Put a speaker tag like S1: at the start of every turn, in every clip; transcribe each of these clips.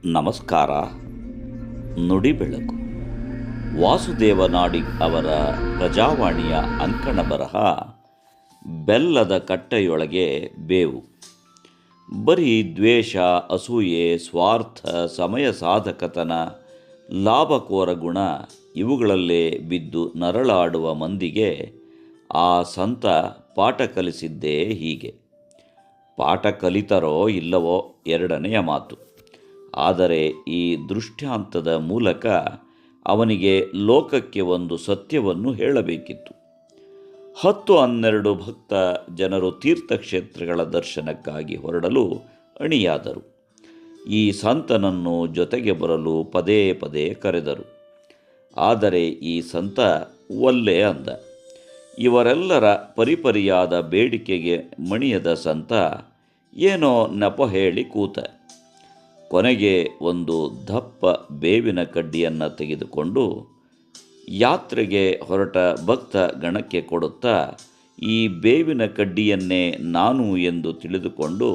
S1: ನಮಸ್ಕಾರ. ನುಡಿ ಬೆಳಕು ವಾಸುದೇವ ನಾಡಿಗ್ ಅವರ ಪ್ರಜಾವಾಣಿಯ ಅಂಕಣ ಬರಹ ಬೆಲ್ಲದ ಕಟ್ಟೆಯೊಳಗೆ ಬೇವು. ಬರೀ ದ್ವೇಷ, ಅಸೂಯೆ, ಸ್ವಾರ್ಥ, ಸಮಯ ಸಾಧಕತನ, ಲಾಭಕೋರ ಗುಣ ಇವುಗಳಲ್ಲೇ ಬಿದ್ದು ನರಳಾಡುವ ಮಂದಿಗೆ ಆ ಸಂತ ಪಾಠ ಕಲಿಸಿದ್ದೇ ಹೀಗೆ. ಪಾಠ ಕಲಿತರೋ ಇಲ್ಲವೋ ಎರಡನೆಯ ಮಾತು. ಆದರೆ ಈ ದೃಷ್ಟಾಂತದ ಮೂಲಕ ಅವನಿಗೆ ಲೋಕಕ್ಕೆ ಒಂದು ಸತ್ಯವನ್ನು ಹೇಳಬೇಕಿತ್ತು. 10-12 ಭಕ್ತ ಜನರು ತೀರ್ಥಕ್ಷೇತ್ರಗಳ ದರ್ಶನಕ್ಕಾಗಿ ಹೊರಡಲು ಅಣಿಯಾದರು. ಈ ಸಂತನನ್ನು ಜೊತೆಗೆ ಬರಲು ಪದೇ ಪದೇ ಕರೆದರು. ಆದರೆ ಈ ಸಂತ ಒಲ್ಲೆ ಅಂದ. ಇವರೆಲ್ಲರ ಪರಿಪರಿಯಾದ ಬೇಡಿಕೆಗೆ ಮಣಿಯದ ಸಂತ ಏನೋ ನೆಪ ಹೇಳಿ ಕೂತ. ಕೊನೆಗೆ ಒಂದು ದಪ್ಪ ಬೇವಿನ ಕಡ್ಡಿಯನ್ನು ತೆಗೆದುಕೊಂಡು ಯಾತ್ರೆಗೆ ಹೊರಟ ಭಕ್ತ ಗಣಕ್ಕೆ ಕೊಡುತ್ತಾ, ಈ ಬೇವಿನ ಕಡ್ಡಿಯನ್ನೇ ನಾನು ಎಂದು ತಿಳಿದುಕೊಂಡು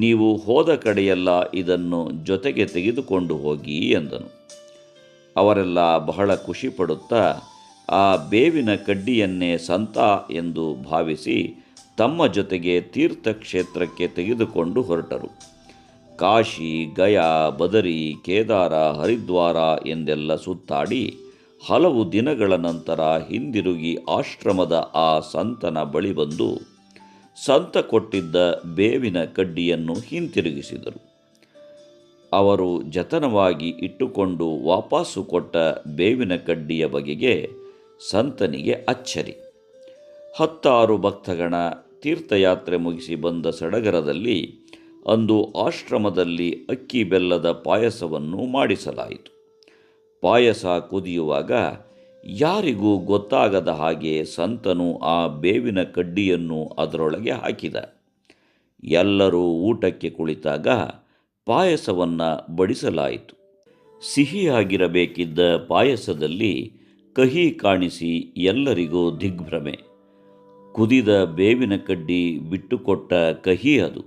S1: ನೀವು ಹೋದ ಕಡೆಯೆಲ್ಲ ಇದನ್ನು ಜೊತೆಗೆ ತೆಗೆದುಕೊಂಡು ಹೋಗಿ ಎಂದನು. ಅವರೆಲ್ಲ ಬಹಳ ಖುಷಿಪಡುತ್ತಾ ಆ ಬೇವಿನ ಕಡ್ಡಿಯನ್ನೇ ಸಂತ ಎಂದು ಭಾವಿಸಿ ತಮ್ಮ ಜೊತೆಗೆ ತೀರ್ಥಕ್ಷೇತ್ರಕ್ಕೆ ತೆಗೆದುಕೊಂಡು ಹೊರಟರು. ಕಾಶಿ, ಗಯಾ, ಬದರಿ, ಕೇದಾರ, ಹರಿದ್ವಾರ ಎಂದೆಲ್ಲ ಸುತ್ತಾಡಿ ಹಲವು ದಿನಗಳ ನಂತರ ಹಿಂದಿರುಗಿ ಆಶ್ರಮದ ಆ ಸಂತನ ಬಳಿ ಬಂದು ಸಂತ ಕೊಟ್ಟಿದ್ದ ಬೇವಿನ ಕಡ್ಡಿಯನ್ನು ಹಿಂತಿರುಗಿಸಿದರು. ಅವರು ಜತನವಾಗಿ ಇಟ್ಟುಕೊಂಡು ವಾಪಸ್ಸು ಕೊಟ್ಟ ಬೇವಿನ ಕಡ್ಡಿಯ ಬಗೆಗೆ ಸಂತನಿಗೆ ಅಚ್ಚರಿ. 10 ಭಕ್ತಗಣ ತೀರ್ಥಯಾತ್ರೆ ಮುಗಿಸಿ ಬಂದ ಸಡಗರದಲ್ಲಿ ಅಂದು ಆಶ್ರಮದಲ್ಲಿ ಅಕ್ಕಿ ಬೆಲ್ಲದ ಪಾಯಸವನ್ನು ಮಾಡಿಸಲಾಯಿತು. ಪಾಯಸ ಕುದಿಯುವಾಗ ಯಾರಿಗೂ ಗೊತ್ತಾಗದ ಹಾಗೆ ಸಂತನು ಆ ಬೇವಿನ ಕಡ್ಡಿಯನ್ನು ಅದರೊಳಗೆ ಹಾಕಿದ. ಎಲ್ಲರೂ ಊಟಕ್ಕೆ ಕುಳಿತಾಗ ಪಾಯಸವನ್ನು ಬಡಿಸಲಾಯಿತು. ಸಿಹಿಯಾಗಿರಬೇಕಿದ್ದ ಪಾಯಸದಲ್ಲಿ ಕಹಿ ಕಾಣಿಸಿ ಎಲ್ಲರಿಗೂ ದಿಗ್ಭ್ರಮೆ. ಕುದಿದ ಬೇವಿನ ಕಡ್ಡಿ ಬಿಟ್ಟುಕೊಟ್ಟ ಕಹಿ ಅದು.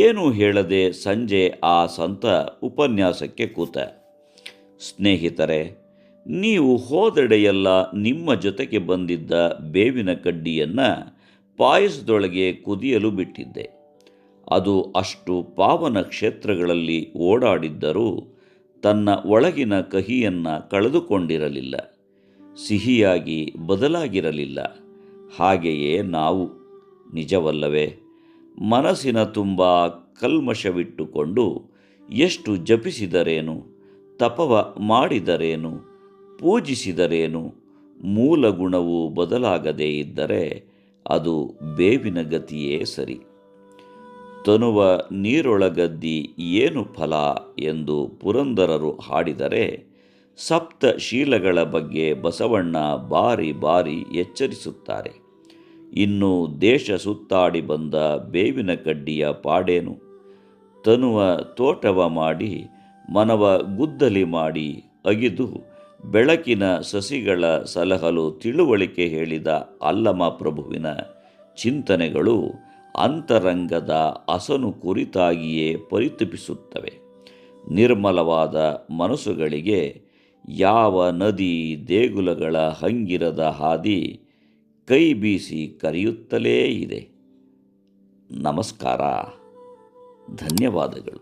S1: ಏನೂ ಹೇಳದೆ ಸಂಜೆ ಆ ಸಂತ ಉಪನ್ಯಾಸಕ್ಕೆ ಕೂತ. ಸ್ನೇಹಿತರೆ, ನೀವು ಹೋದೆಡೆಯೆಲ್ಲ ನಿಮ್ಮ ಜೊತೆಗೆ ಬಂದಿದ್ದ ಬೇವಿನ ಕಡ್ಡಿಯನ್ನು ಪಾಯಸದೊಳಗೆ ಕುದಿಯಲು ಬಿಟ್ಟಿದ್ದೆ. ಅದು ಅಷ್ಟು ಪಾವನ ಕ್ಷೇತ್ರಗಳಲ್ಲಿ ಓಡಾಡಿದ್ದರೂ ತನ್ನ ಒಳಗಿನ ಕಹಿಯನ್ನು ಕಳೆದುಕೊಂಡಿರಲಿಲ್ಲ, ಸಿಹಿಯಾಗಿ ಬದಲಾಗಿರಲಿಲ್ಲ. ಹಾಗೆಯೇ ನಾವು, ನಿಜವಲ್ಲವೇ? ಮನಸ್ಸಿನ ತುಂಬ ಕಲ್ಮಶವಿಟ್ಟುಕೊಂಡು ಎಷ್ಟು ಜಪಿಸಿದರೇನು, ತಪವ ಮಾಡಿದರೇನು, ಪೂಜಿಸಿದರೇನು, ಮೂಲ ಗುಣವು ಬದಲಾಗದೇ ಇದ್ದರೆ ಅದು ಬೇವಿನ ಗತಿಯೇ ಸರಿ. ತನುವ ನೀರೊಳಗದ್ದಿ ಏನು ಫಲ ಎಂದು ಪುರಂದರರು ಹಾಡಿದರೆ, ಸಪ್ತಶೀಲಗಳ ಬಗ್ಗೆ ಬಸವಣ್ಣ ಬಾರಿ ಬಾರಿ ಎಚ್ಚರಿಸುತ್ತಾರೆ. ಇನ್ನು ದೇಶ ಸುತ್ತಾಡಿ ಬಂದ ಬೇವಿನ ಕಡ್ಡಿಯ ಪಾಡೇನು? ತನುವ ತೋಟವ ಮಾಡಿ ಮನವ ಗುದ್ದಲಿ ಮಾಡಿ ಅಗಿದು ಬೆಳಕಿನ ಸಸಿಗಳ ಸಲಹಲು ತಿಳುವಳಿಕೆ ಹೇಳಿದ ಅಲ್ಲಮ ಪ್ರಭುವಿನ ಚಿಂತನೆಗಳು ಅಂತರಂಗದ ಅಸನು ಕುರಿತಾಗಿಯೇ ಪರಿತಪಿಸುತ್ತವೆ. ನಿರ್ಮಲವಾದ ಮನಸ್ಸುಗಳಿಗೆ ಯಾವ ನದಿ ದೇಗುಲಗಳ ಹಂಗಿರದ ಹಾದಿ ಕೈ ಬೀಸಿ ಕರೆಯುತ್ತಲೇ ಇದೆ. ನಮಸ್ಕಾರ. ಧನ್ಯವಾದಗಳು.